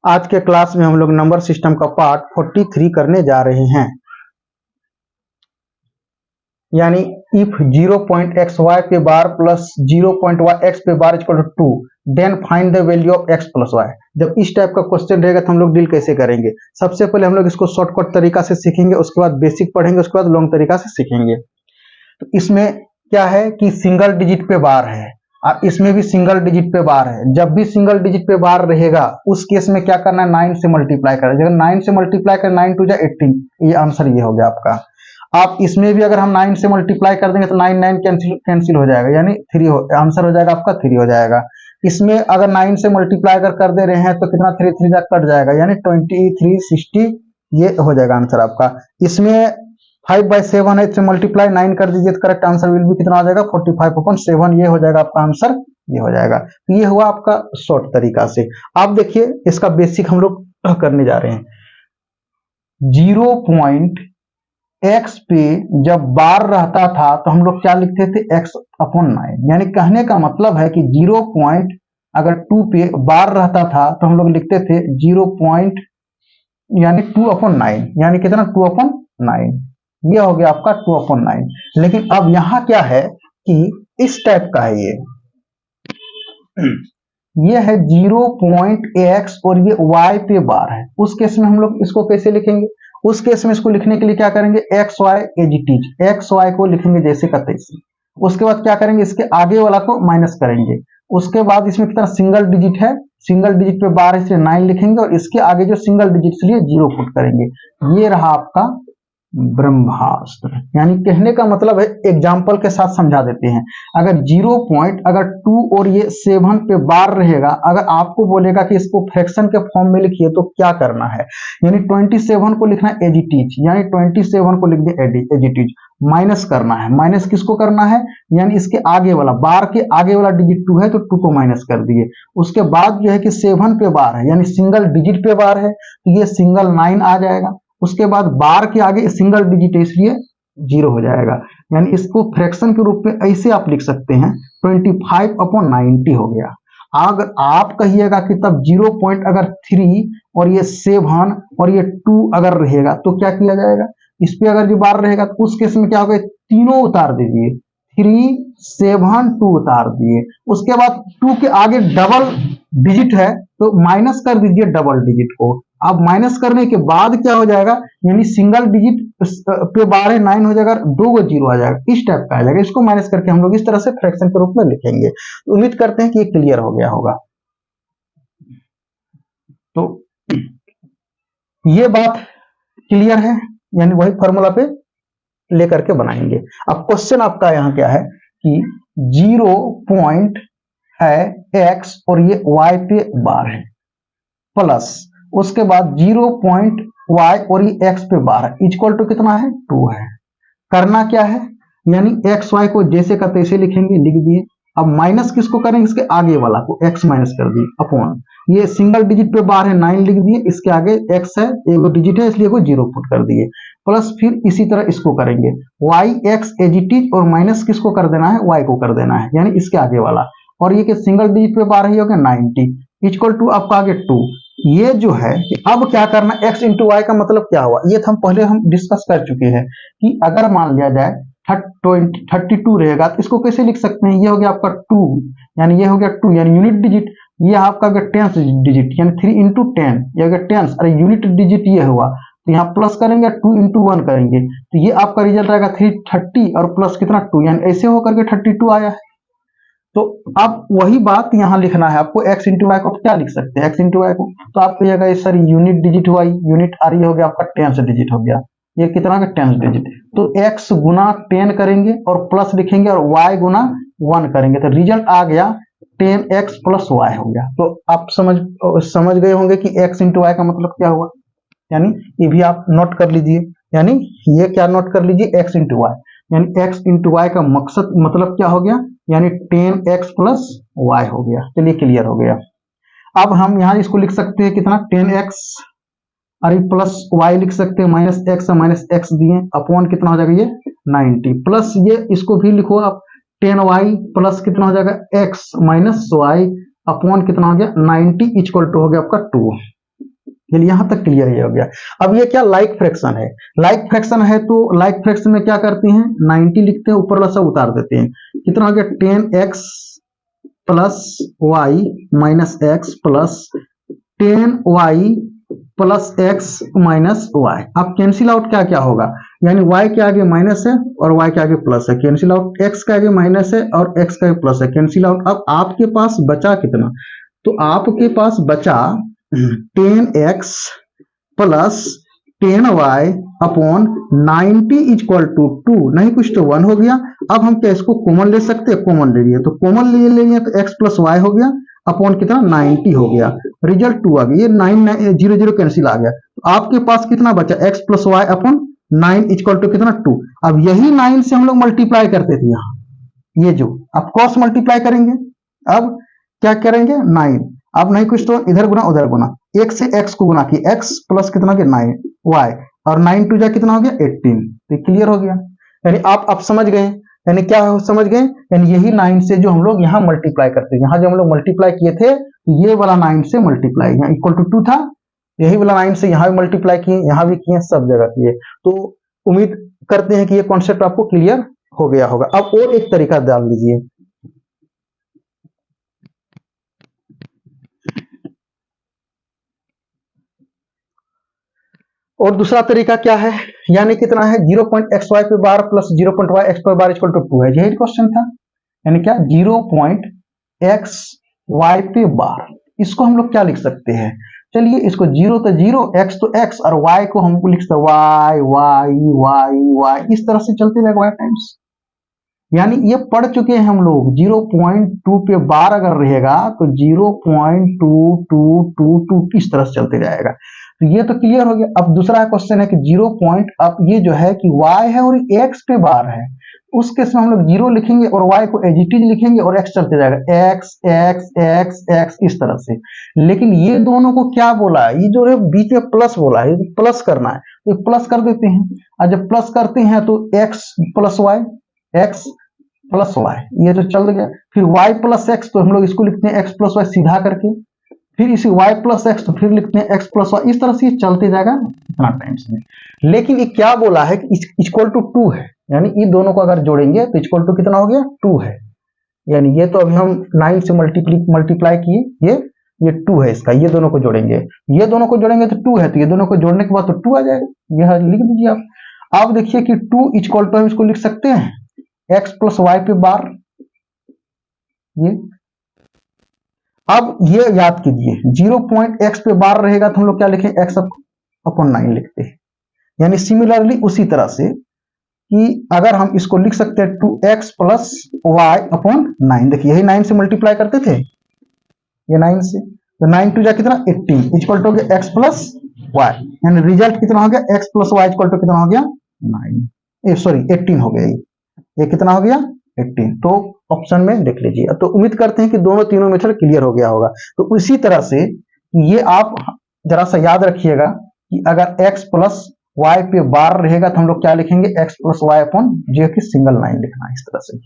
आज के क्लास में हम लोग नंबर सिस्टम का पार्ट 43 करने जा रहे हैं। यानी इफ 0.xy पे बार प्लस 0.yx पे bar equal to 2 then find the value of x plus y। जब इस टाइप का क्वेश्चन रहेगा तो हम लोग डील कैसे करेंगे। सबसे पहले हम लोग इसको शॉर्टकट तरीका से सीखेंगे, उसके बाद बेसिक पढ़ेंगे, उसके बाद लॉन्ग तरीका से सीखेंगे। तो इसमें क्या है कि सिंगल डिजिट पे बार है और इसमें भी सिंगल डिजिट पे बार है। जब भी सिंगल डिजिट पे बार रहेगा उस केस में क्या करना है, 9 से मल्टीप्लाई करना। जब 9 से मल्टीप्लाई कर 9 टू जा 18, ये आंसर ये हो गया आपका। आप इसमें भी अगर हम 9 से मल्टीप्लाई कर देंगे तो 9 9 कैंसिल हो जाएगा, यानी 3 आंसर हो जाएगा आपका, 3 हो जाएगा। इसमें अगर 9 से मल्टीप्लाई अगर कर दे रहे हैं तो कितना 3 3 जा कट जाएगा, यानी 23 60, ये हो जाएगा आंसर आपका। इसमें 5/7 है, इससे मल्टीप्लाई 9 कर दीजिए तो करेक्ट आंसर विल भी कितना हो जाएगा 45/7, ये हो जाएगा आपका आंसर, ये हो जाएगा। तो ये हुआ आपका शॉर्ट तरीका से। आप देखिए इसका बेसिक हम लोग करने जा रहे हैं। 0.x पे जब बार रहता था तो हम लोग क्या लिखते थे, x/9। यानी कहने का मतलब है कि 0. 2 पे बार रहता था तो हम लोग लिखते थे 0. यानी 2/9, यानी कितना 2/9, ये हो गया आपका 2/9। लेकिन अब यहां क्या है कि इस टाइप का है, ये है 0.x और ये y पे बार है। उस केस में हम लोग इसको कैसे लिखेंगे, उस केस में इसको लिखने के लिए क्या करेंगे, x y as it is, x y को लिखेंगे जैसे का तैसे। उसके बाद क्या करेंगे, इसके आगे वाला को माइनस करेंगे। उसके बाद इसमें कितना सिंगल डिजिट है, सिंगल डिजिट पे बार है इसलिए 9 लिखेंगे और इसके आगे जो सिंगल डिजिट इसलिए 0 पुट करेंगे। ये रहा आपका ब्रह्मास्त्र। यानी कहने का मतलब है, एग्जाम्पल के साथ समझा देते हैं। अगर 0.2 और ये 7 पे बार रहेगा, अगर आपको बोलेगा कि इसको फ्रैक्शन के फॉर्म में लिखिए तो क्या करना है, यानी 27 को लिखना है एज इट इज, यानी 27 को लिख दे एज इट इज। माइनस करना है, माइनस किसको करना है, यानी इसके आगे वाला, बार के आगे वाला डिजिट 2 है तो 2 को माइनस कर दिए। उसके बाद जो है कि 7 पे बार है, यानी सिंगल डिजिट पे बार है तो ये सिंगल 9 आ जाएगा। उसके बाद बार के आगे सिंगल डिजिट है इसलिए 0 हो जाएगा। यानी इसको फ्रैक्शन के रूप में ऐसे आप लिख सकते हैं, 25/90 हो गया। अगर आप कहिएगा कि तब 0.3 और ये 7 और ये 2 अगर रहेगा तो क्या किया जाएगा, इस पे अगर जो बार रहेगा तो उस केस में क्या होगा, तीनों उतार दीजिए, 3 7 2 उतार दिए। उसके बाद 2 के आगे डबल डिजिट है तो माइनस कर दीजिए डबल डिजिट को। अब माइनस करने के बाद क्या हो जाएगा, यानी सिंगल डिजिट पे बार है 9 हो जाएगा, 2 को 0 आ जाएगा, इस टाइप का आ जाएगा। इसको माइनस करके हम लोग इस तरह से फ्रैक्शन के रूप में लिखेंगे। तो उम्मीद करते हैं कि ये क्लियर हो गया होगा। तो ये बात क्लियर है, यानी वही फॉर्मूला पे लेकर के बनाएंगे। अब क्वेश्चन आपका यहाँ क्या है कि 0 पॉइंट है x और ये y पे बार है, प्लस उसके बाद 0.y और ये x पे बार है, इक्वल टू कितना है 2 है। करना क्या है, यानी एक्स वाई को जैसे का तैसे लिखेंगे, लिख दिए। अब माइनस किसको करेंगे, इसके आगे वाला को x माइनस कर दिए अपॉन, ये सिंगल डिजिट पे बार है 9 लिख दिए, इसके आगे x है, एक डिजिट है इसलिए को 0 पुट कर दिए, प्लस फिर इसी तरह इसको करेंगे y x as it is और माइनस किसको कर देना है, y को कर देना है, यानी इसके आगे वाला। और ये कि सिंगल डिजिट पे बार है, हो गया 90 इक्वल टू आपका आगे 2। ये जो है कि अब क्या करना, x इंटू वाई का मतलब क्या हुआ, ये हम पहले डिस्कस कर चुके हैं कि अगर मान लिया जाए 32 रहेगा तो इसको कैसे लिख सकते हैं, ये हो गया आपका 2, यानी ये हो गया 2 यानी यूनिट डिजिट, ये आपका टेंस डिजिट यानी 3 इंटू 10, ये हो गया टेंस, अरे यूनिट डिजिट ये हुआ तो यहाँ प्लस करेंगे 2 इंटू 1 करेंगे तो ये आपका रिजल्ट आएगा 330 और प्लस कितना 2, यानी ऐसे होकर के 32 आया है। तो अब वही बात यहाँ लिखना है आपको, x इंटू वाई को क्या लिख सकते हैं, x इंटू वाई को तो आप कहिएगा सर यूनिट डिजिट हुआ, यूनिट आ रही हो गया आपका टेंस डिजिट हो गया, ये कितना का टेंस डिजिट, तो x गुना 10 करेंगे और प्लस लिखेंगे और y गुना 1 करेंगे तो रिजल्ट आ गया 10x प्लस y हो गया। तो आप समझ गए होंगे कि x इंटू वाई का मतलब क्या हुआ, यानी ये भी आप नोट कर लीजिए, यानी ये क्या नोट कर लीजिए, x इंटू वाई, यानी x इंटू वाई का मकसद मतलब क्या हो गया, यानी 10x प्लस y हो गया। चलिए क्लियर हो गया। अब हम यहाँ इसको लिख सकते हैं कितना 10x अरे प्लस y लिख सकते हैं, माइनस x दिए अपॉन कितना हो जाएगा ये 90, प्लस ये इसको भी लिखो आप 10y प्लस कितना हो जाएगा x माइनस y अपॉन कितना हो गया 90 इक्वल टू हो गया आपका 2। चलिए यहाँ तक क्लियर ये हो गया। अब ये क्या लाइक फ्रैक्शन है, लाइक फ्रैक्शन है तो लाइक फ्रैक्शन में क्या करते हैं 90 लिखते हैं, ऊपर वाला सब उतार देते हैं, कितना हो गया 10x plus y minus x plus 10y plus x minus y. अब कैंसिल आउट क्या क्या होगा, यानी y के आगे माइनस है और y के आगे प्लस है, कैंसिल आउट x के आगे माइनस है और x के आगे प्लस है, कैंसिल आउट। अब आपके पास बचा कितना, तो आपके पास बचा 10x plus 10y upon 90 equal to 2, नहीं कुछ तो 1 हो गया। अब हम क्या इसको कॉमन ले सकते हैं, कॉमन ले लिए, तो कॉमन ले लिए तो x प्लस वाई हो गया अपॉन कितना 90 हो गया, रिजल्ट 2 आ गया, ये 9 0 0 कैंसिल आ गया। तो आपके पास कितना बचा x plus y upon 9 equal to कितना 2। अब यही 9 से हम लोग मल्टीप्लाई करते थे यहाँ, ये जो अब क्रॉस मल्टीप्लाई करेंगे, अब क्या करेंगे 9, अब नहीं कुछ तो इधर गुना उधर गुना, एक से x को गुना किया, x प्लस कितना हो गया 9y और 9 2 जा कितना हो गया 18, तो क्लियर हो गया। यानी आप समझ गए, यानी क्या समझ गए, यानी यही 9 से जो हम लोग यहाँ मल्टीप्लाई करते हैं, यहाँ जो हम लोग मल्टीप्लाई किए थे ये वाला 9 से मल्टीप्लाई, यहाँ इक्वल टू 2 था, यही वाला 9 से यहाँ भी मल्टीप्लाई किए, यहाँ भी किए, सब जगह किए। तो उम्मीद करते हैं कि ये कॉन्सेप्ट आपको क्लियर हो गया होगा। अब और एक तरीका डाल दीजिए, और दूसरा तरीका क्या है, यानी कितना है 0.xy पे बार प्लस 0.y x पे बार इक्वल टू 2 है, यही क्वेश्चन था। यानी क्या 0.xy पे बार, इसको हम लोग क्या लिख सकते हैं, चलिए इसको 0 तो 0, x तो x और y को हम लिख सकते y y y y, इस तरह से चलते जाएगा y टाइम्स। यानी ये पढ़ चुके हैं हम लोग, 0.2 पे बार अगर रहेगा तो 0.2222 इस तरह से चलते जाएगा। तो ये तो क्लियर हो गया। अब दूसरा क्वेश्चन है कि 0 पॉइंट, अब ये जो है कि y है और x पे बार है, उस केस में हम लोग 0 लिखेंगे और y को एज इट इज लिखेंगे और x चलते जाएगा x x x x इस तरह से। लेकिन ये दोनों को क्या बोला है, ये जो है बीच में प्लस बोला है, प्लस करना है तो प्लस कर देते हैं, और जब प्लस करते हैं तो x plus y, x plus y, ये तो चल गया। फिर y प्लस x, तो हम लोग इसको लिखते हैं x प्लस वाई सीधा करके, फिर इसी y प्लस एक्स, तो फिर लिखते हैं x प्लस वाई, इस तरह से चलते जाएगा इतना टाइम्स में। लेकिन ये क्या बोला है कि इक्वल टू 2 है, यानी ये दोनों को अगर जोड़ेंगे तो इक्वल टू कितना हो गया 2 है। यानी ये तो अभी हम 9 से मल्टीप्लाई किए, ये 2 है इसका, ये दोनों को जोड़ेंगे, ये दोनों को जोड़ेंगे तो 2 है, तो ये दोनों को जोड़ने के बाद तो 2 आ जाएगा, यह लिख दीजिए आप। आप देखिए कि 2 इक्वल टू हम इसको लिख सकते हैं x प्लस वाई पे बार, ये अब ये याद कीजिए 0.x पे बार रहेगा तो हम लोग क्या लिखें x अपॉन 9 लिखते हैं। यानी सिमिलरली उसी तरह से कि अगर हम इसको लिख सकते हैं 2x प्लस वाई अपॉन 9, देखिए यही 9 से मल्टीप्लाई करते थे, ये 9 से, तो 9 2 जा कितना 18 इक्वल टू हो गया x प्लस वाई, यानी रिजल्ट कितना हो गया x plus y equal to कितना हो गया 9, सॉरी 18 हो गया, ये कितना हो गया 18। तो ऑप्शन में देख लीजिए। तो उम्मीद करते हैं कि दोनों तीनों मेथड क्लियर हो गया होगा। तो उसी तरह से ये आप जरा सा याद रखिएगा कि अगर x प्लस वाई पे बार रहेगा तो हम लोग क्या लिखेंगे x प्लस वाई अपॉन, जो कि सिंगल लाइन लिखना है इस तरह से।